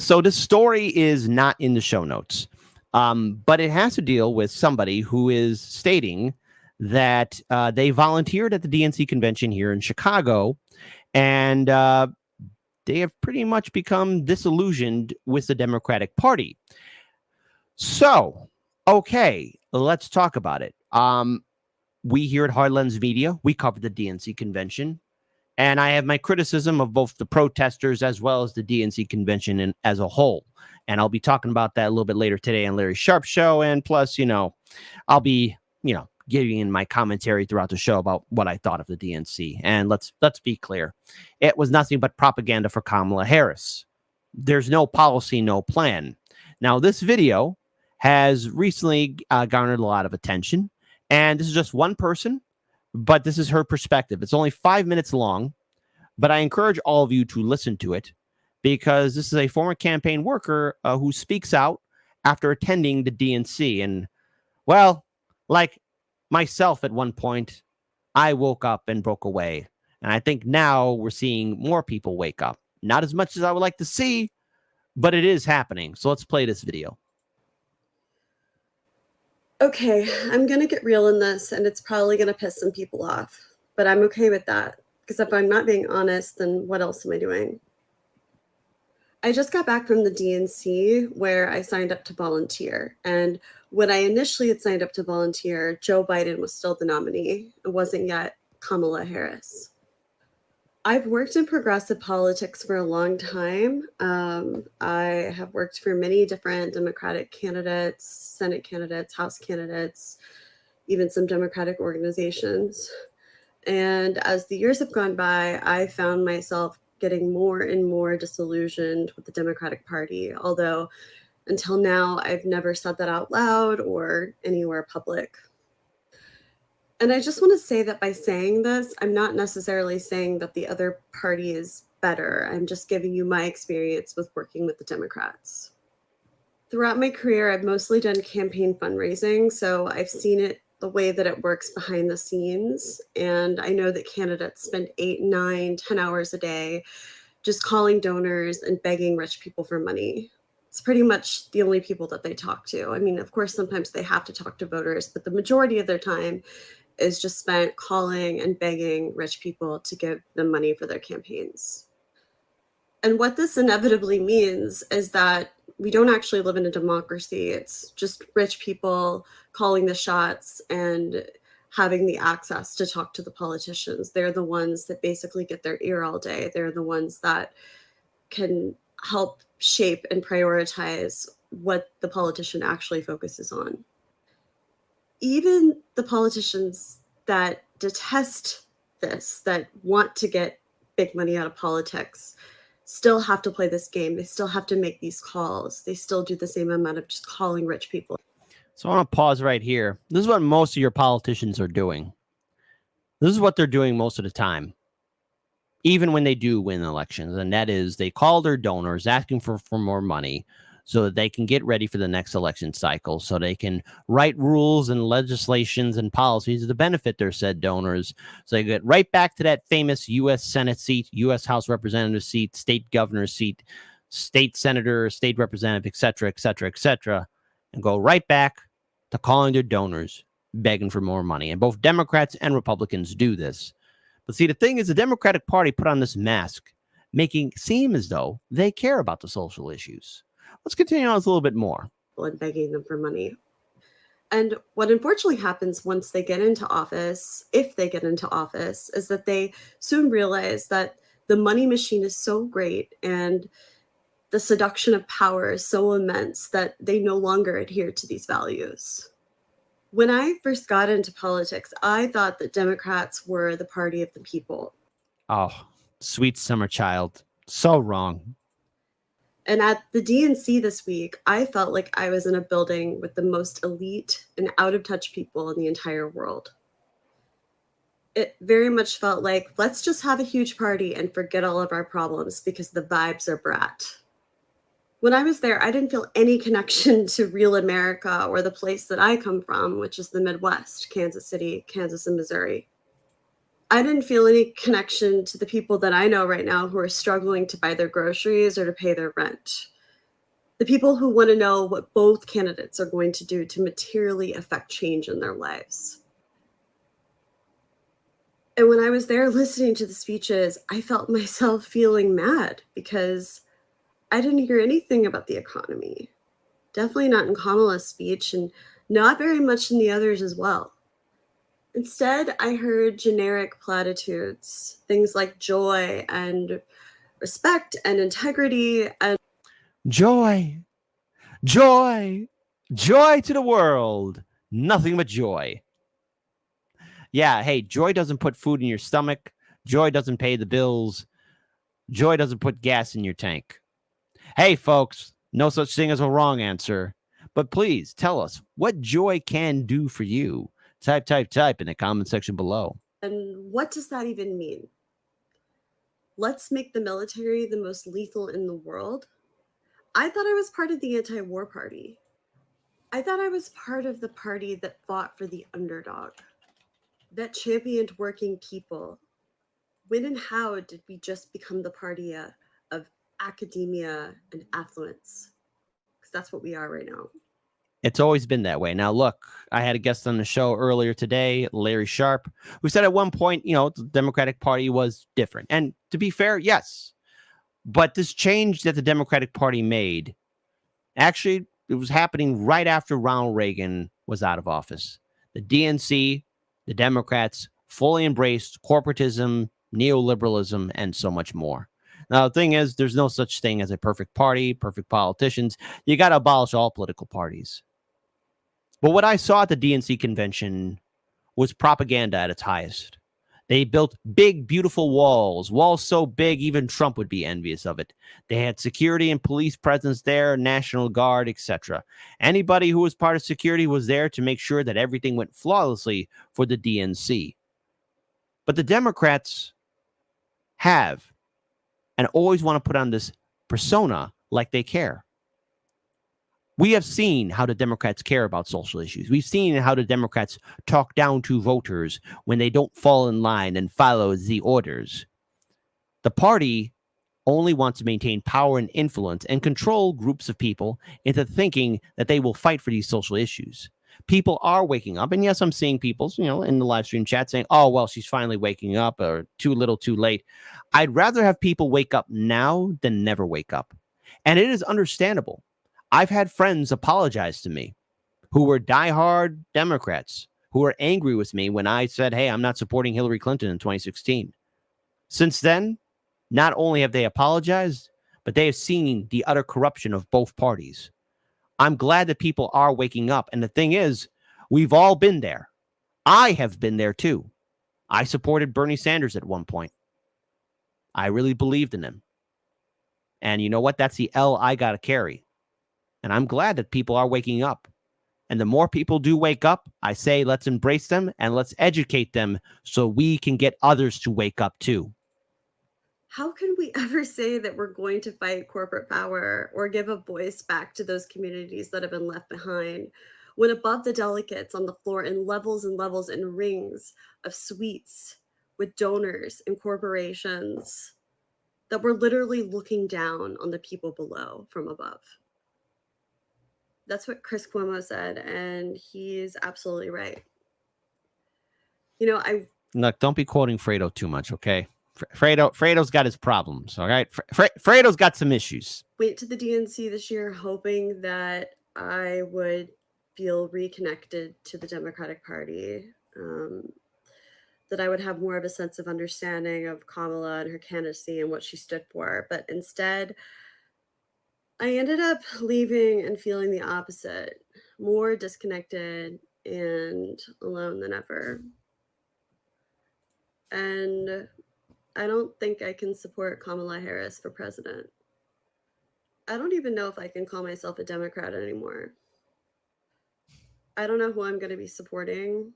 So this story is not in the show notes, but it has to deal with somebody who is stating that they volunteered at the DNC convention here in Chicago, and they have pretty much become disillusioned with the Democratic Party. So, okay, let's talk about it. We here at Hard Lens Media, we covered the DNC convention. And I have my criticism of both the protesters as well as the DNC convention as a whole. And I'll be talking about that a little bit later today on Larry Sharp's show. And plus, I'll be, giving in my commentary throughout the show about what I thought of the DNC. And let's be clear. It was nothing but propaganda for Kamala Harris. There's no policy, no plan. Now, this video has recently garnered a lot of attention. And this is just one person, but this is her perspective. It's only 5 minutes long, but I encourage all of you to listen to it because this is a former campaign worker who speaks out after attending the DNC. And, well, like myself at one point, I woke up and broke away. And I think now we're seeing more people wake up. Not as much as I would like to see, but it is happening. So let's play this video. Okay, I'm going to get real in this, and it's probably going to piss some people off, but I'm okay with that, because if I'm not being honest, then what else am I doing? I just got back from the DNC where I signed up to volunteer, and when I initially had signed up to volunteer, Joe Biden was still the nominee. It wasn't yet Kamala Harris. I've worked in progressive politics for a long time. I have worked for many different Democratic candidates, Senate candidates, House candidates, even some Democratic organizations. And as the years have gone by, I found myself getting more and more disillusioned with the Democratic Party, although until now, I've never said that out loud or anywhere public. And I just want to say that by saying this, I'm not necessarily saying that the other party is better. I'm just giving you my experience with working with the Democrats. Throughout my career, I've mostly done campaign fundraising, so I've seen it the way that it works behind the scenes. And I know that candidates spend 8, 9, 10 hours a day just calling donors and begging rich people for money. It's pretty much the only people that they talk to. I mean, of course, sometimes they have to talk to voters, but the majority of their time is just spent calling and begging rich people to give them money for their campaigns. And what this inevitably means is that we don't actually live in a democracy. It's just rich people calling the shots and having the access to talk to the politicians. They're the ones that basically get their ear all day. They're the ones that can help shape and prioritize what the politician actually focuses on. Even the politicians that detest this, that want to get big money out of politics, still have to play this game. They still have to make these calls. They still do the same amount of just calling rich people. So I want to pause right here. This is what most of your politicians are doing. This is what they're doing most of the time, even when they do win elections. And that is they call their donors asking for more money so that they can get ready for the next election cycle, so they can write rules and legislations and policies to benefit their said donors. So they get right back to that famous U.S. Senate seat, U.S. House Representative seat, state governor seat, state senator, state representative, et cetera, and go right back to calling their donors, begging for more money. And both Democrats and Republicans do this. But see, the thing is, the Democratic Party put on this mask, making it seem as though they care about the social issues. Let's continue on this a little bit more. And begging them for money. And what unfortunately happens once they get into office, if they get into office, is that they soon realize that the money machine is so great and the seduction of power is so immense that they no longer adhere to these values. When I first got into politics, I thought that Democrats were the party of the people. Oh, sweet summer child. So wrong. And at the DNC this week, I felt like I was in a building with the most elite and out-of-touch people in the entire world. It very much felt like, let's just have a huge party and forget all of our problems because the vibes are brat. When I was there, I didn't feel any connection to real America or the place that I come from, which is the Midwest, Kansas City, Kansas, and Missouri. I didn't feel any connection to the people that I know right now who are struggling to buy their groceries or to pay their rent. The people who want to know what both candidates are going to do to materially affect change in their lives. And when I was there listening to the speeches, I felt myself feeling mad because I didn't hear anything about the economy. Definitely not in Kamala's speech, and not very much in the others as well. Instead, I heard generic platitudes, things like joy and respect and integrity and Joy, joy, joy to the world. Nothing but joy. Yeah, hey, joy doesn't put food in your stomach. Joy doesn't pay the bills. Joy doesn't put gas in your tank. Hey, folks, no such thing as a wrong answer. But please tell us what joy can do for you. Type in the comment section below. And what does that even mean? Let's make the military the most lethal in the world? I thought I was part of the anti-war party. I thought I was part of the party that fought for the underdog, that championed working people. When and how did we just become the party of academia and affluence? Because that's what we are right now. It's always been that way. Now, look, I had a guest on the show earlier today, Larry Sharp, who said at one point, the Democratic Party was different. And to be fair, yes. But this change that the Democratic Party made, actually, it was happening right after Ronald Reagan was out of office. The DNC, the Democrats, fully embraced corporatism, neoliberalism, and so much more. Now, the thing is, there's no such thing as a perfect party, perfect politicians. You got to abolish all political parties. But what I saw at the DNC convention was propaganda at its highest. They built big, beautiful walls so big even Trump would be envious of it. They had security and police presence there, National Guard, etc. Anybody who was part of security was there to make sure that everything went flawlessly for the DNC. But the Democrats have and always want to put on this persona like they care. We have seen how the Democrats care about social issues. We've seen how the Democrats talk down to voters when they don't fall in line and follow the orders. The party only wants to maintain power and influence and control groups of people into thinking that they will fight for these social issues. People are waking up. And yes, I'm seeing people, in the live stream chat saying, oh, well, she's finally waking up, or too little, too late. I'd rather have people wake up now than never wake up. And it is understandable. I've had friends apologize to me who were diehard Democrats, who were angry with me when I said, hey, I'm not supporting Hillary Clinton in 2016. Since then, not only have they apologized, but they have seen the utter corruption of both parties. I'm glad that people are waking up. And the thing is, we've all been there. I have been there too. I supported Bernie Sanders at one point. I really believed in him. And you know what? That's the L I got to carry. And I'm glad that people are waking up. And the more people do wake up, I say let's embrace them and let's educate them so we can get others to wake up too. How can we ever say that we're going to fight corporate power or give a voice back to those communities that have been left behind when above the delegates on the floor in levels and levels and rings of suites with donors and corporations that we're literally looking down on the people below from above? That's what Chris Cuomo said, and he's absolutely right. Look, don't be quoting Fredo too much, okay? Fredo's got his problems, all right? Fredo's got some issues. Went to the DNC this year hoping that I would feel reconnected to the Democratic Party, that I would have more of a sense of understanding of Kamala and her candidacy and what she stood for. But instead, I ended up leaving and feeling the opposite, more disconnected and alone than ever. And I don't think I can support Kamala Harris for president. I don't even know if I can call myself a Democrat anymore. I don't know who I'm going to be supporting,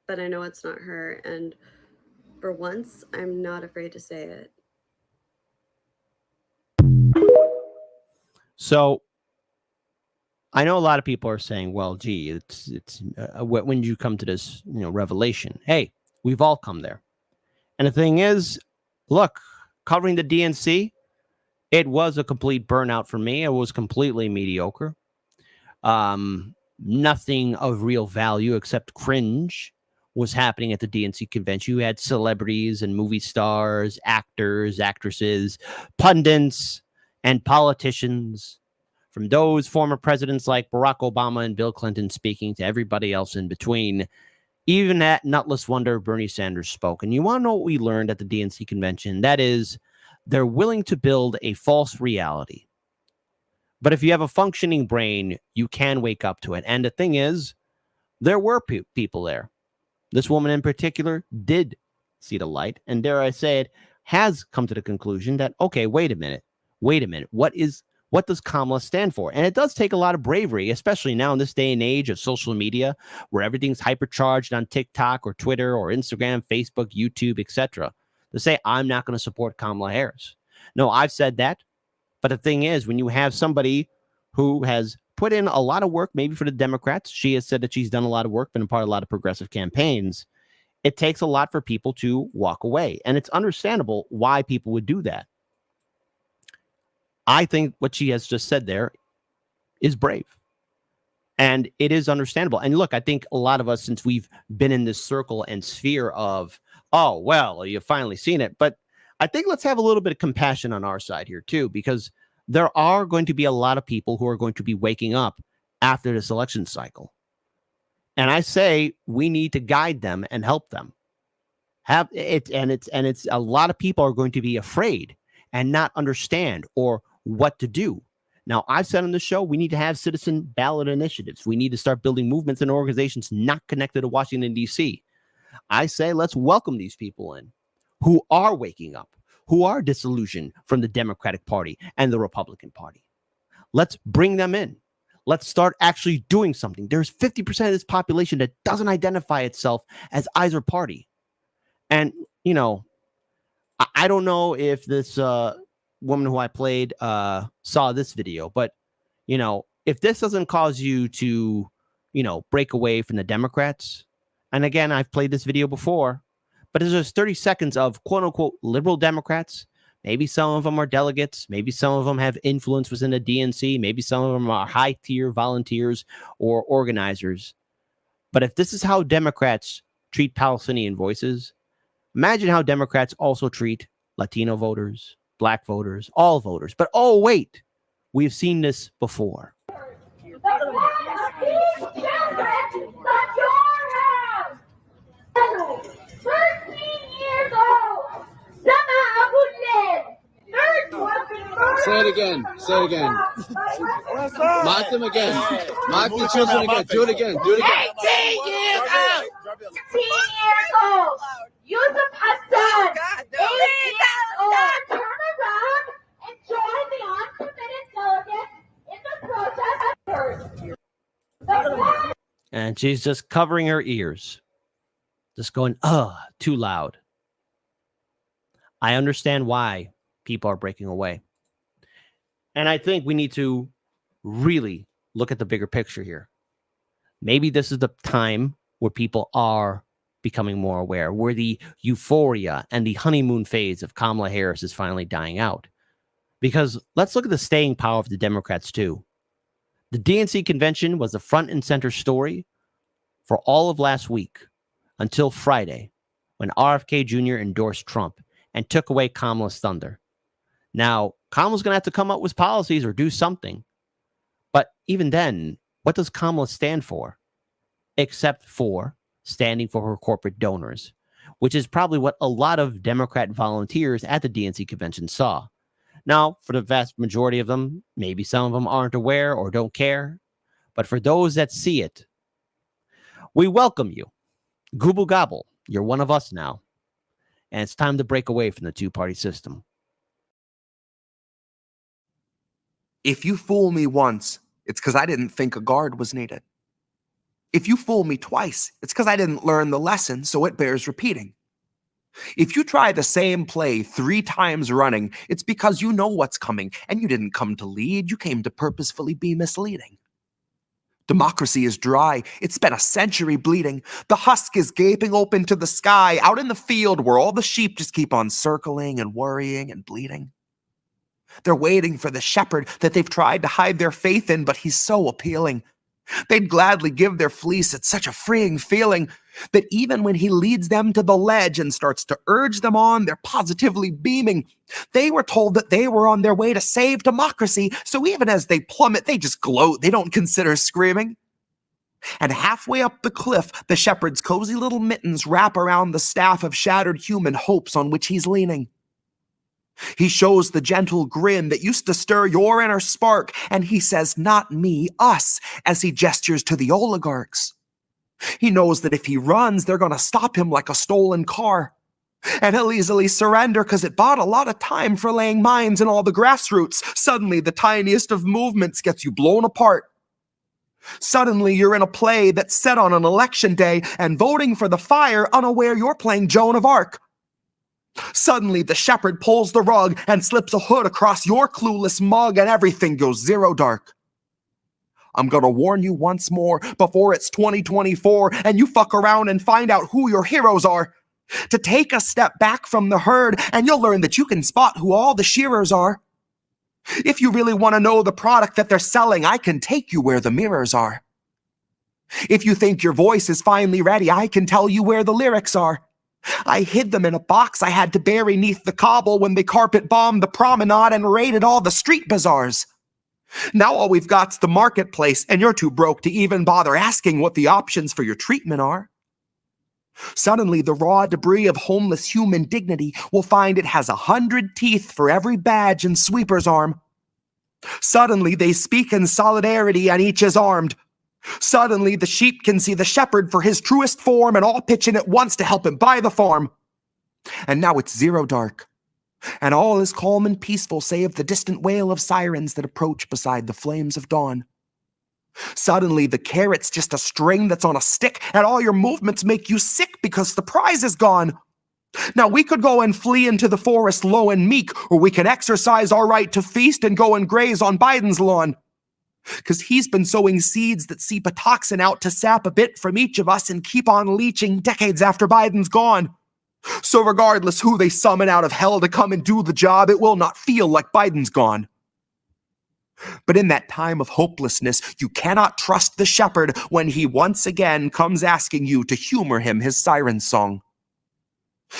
but I know it's not her. And for once, I'm not afraid to say it. So I know a lot of people are saying, well, gee, it's when did you come to this, revelation? Hey, we've all come there. And the thing is, look, covering the DNC, It was a complete burnout for me. It was completely mediocre. Nothing of real value except cringe was happening at the DNC convention. You had celebrities and movie stars, actors, actresses, pundits, and politicians, from those former presidents like Barack Obama and Bill Clinton speaking to everybody else in between. Even that nutless wonder Bernie Sanders spoke. And you want to know what we learned at the DNC convention? That is, they're willing to build a false reality. But if you have a functioning brain, you can wake up to it. And the thing is, there were people there. This woman in particular did see the light. And dare I say it, has come to the conclusion that, okay, wait a minute. What does Kamala stand for? And it does take a lot of bravery, especially now in this day and age of social media, where everything's hypercharged on TikTok or Twitter or Instagram, Facebook, YouTube, etc., to say, I'm not going to support Kamala Harris. No, I've said that. But the thing is, when you have somebody who has put in a lot of work, maybe for the Democrats, she has said that she's done a lot of work, been a part of a lot of progressive campaigns, it takes a lot for people to walk away. And it's understandable why people would do that. I think what she has just said there is brave. And it is understandable. And look, I think a lot of us, since we've been in this circle and sphere of, oh, well, you've finally seen it. But I think let's have a little bit of compassion on our side here, too, because there are going to be a lot of people who are going to be waking up after this election cycle. And I say we need to guide them and help them. It's a lot of people are going to be afraid and not understand or what to do. Now, I've said on the show, we need to have citizen ballot initiatives. We need to start building movements and organizations not connected to Washington, D.C. I say let's welcome these people in who are waking up, who are disillusioned from the Democratic Party and the Republican Party. Let's bring them in. Let's start actually doing something. There's 50% of this population that doesn't identify itself as either party. And, you know, I don't know if this woman who I played saw this video, but, you know, if this doesn't cause you to, you know, break away from the Democrats, and again, I've played this video before, but there's just 30 seconds of quote unquote liberal Democrats. Maybe some of them are delegates. Maybe some of them have influence within the DNC. Maybe some of them are high tier volunteers or organizers. But if this is how Democrats treat Palestinian voices, imagine how Democrats also treat Latino voters, Black voters, all voters. But oh, wait, we've seen this before. Say it again. Say it again. Mock them again. Mock the children again. Do it again. Do it again. 18 years old. 18 years old. Yusuf Hassan. 18 years old. Turn around and join the uncommitted delegates in the protest. And she's just covering her ears. Just going, too loud. I understand why people are breaking away. And I think we need to really look at the bigger picture here. Maybe this is the time where people are becoming more aware, where the euphoria and the honeymoon phase of Kamala Harris is finally dying out. Because let's look at the staying power of the Democrats, too. The DNC convention was the front and center story for all of last week until Friday, when RFK Jr. endorsed Trump and took away Kamala's thunder. Now, Kamala's going to have to come up with policies or do something. But even then, what does Kamala stand for? Except for standing for her corporate donors, which is probably what a lot of Democrat volunteers at the DNC convention saw. Now, for the vast majority of them, maybe some of them aren't aware or don't care. But for those that see it, we welcome you. Gooble gobble, you're one of us now. And it's time to break away from the two-party system. If you fool me once, it's because I didn't think a guard was needed. If you fool me twice, it's because I didn't learn the lesson, so it bears repeating. If you try the same play 3 times running, it's because you know what's coming, and you didn't come to lead, you came to purposefully be misleading. Democracy is dry. It's been a century bleeding. The husk is gaping open to the sky, out in the field where all the sheep just keep on circling and worrying and bleeding. They're waiting for the shepherd that they've tried to hide their faith in, but he's so appealing. They'd gladly give their fleece. It's such a freeing feeling that even when he leads them to the ledge and starts to urge them on, they're positively beaming. They were told that they were on their way to save democracy, so even as they plummet, they just gloat. They don't consider screaming. And halfway up the cliff, the shepherd's cozy little mittens wrap around the staff of shattered human hopes on which he's leaning. He shows the gentle grin that used to stir your inner spark, and he says, "Not me, us," as he gestures to the oligarchs. He knows that if he runs, they're going to stop him like a stolen car. And he'll easily surrender because it bought a lot of time for laying mines in all the grassroots. Suddenly, the tiniest of movements gets you blown apart. Suddenly, you're in a play that's set on an election day and voting for the fire, unaware you're playing Joan of Arc. Suddenly, the shepherd pulls the rug and slips a hood across your clueless mug, and everything goes zero dark. I'm gonna warn you once more before it's 2024 and you fuck around and find out who your heroes are. To take a step back from the herd, and you'll learn that you can spot who all the shearers are. If you really want to know the product that they're selling, I can take you where the mirrors are. If you think your voice is finally ready, I can tell you where the lyrics are. I hid them in a box I had to bury neath the cobble when they carpet bombed the promenade and raided all the street bazaars. Now all we've got's the marketplace, and you're too broke to even bother asking what the options for your treatment are. Suddenly, the raw debris of homeless human dignity will find it has 100 teeth for every badge and sweeper's arm. Suddenly, they speak in solidarity and each is armed. Suddenly, the sheep can see the shepherd for his truest form and all pitch in at once to help him buy the farm. And now it's zero dark, and all is calm and peaceful save the distant wail of sirens that approach beside the flames of dawn. Suddenly, the carrot's just a string that's on a stick, and all your movements make you sick because the prize is gone. Now we could go and flee into the forest low and meek, or we can exercise our right to feast and go and graze on Biden's lawn. 'Cause he's been sowing seeds that seep a toxin out to sap a bit from each of us and keep on leaching decades after Biden's gone. So regardless who they summon out of hell to come and do the job, it will not feel like Biden's gone. But in that time of hopelessness, you cannot trust the shepherd when he once again comes asking you to humor him his siren song.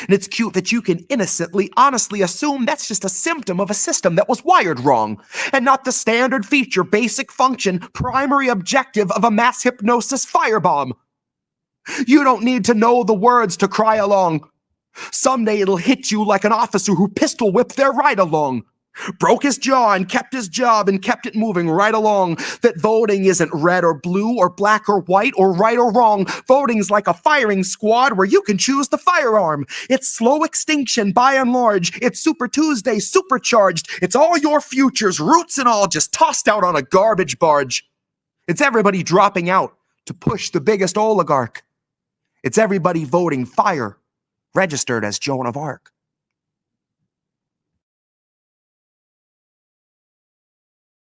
And it's cute that you can innocently, honestly assume that's just a symptom of a system that was wired wrong, and not the standard feature, basic function, primary objective of a mass hypnosis firebomb. You don't need to know the words to cry along. Someday it'll hit you like an officer who pistol whipped their ride along. Broke his jaw and kept his job and kept it moving right along. That voting isn't red or blue or black or white or right or wrong. Voting's like a firing squad where you can choose the firearm. It's slow extinction by and large. It's Super Tuesday supercharged. It's all your futures, roots and all, just tossed out on a garbage barge. It's everybody dropping out to push the biggest oligarch. It's everybody voting fire, registered as Joan of Arc.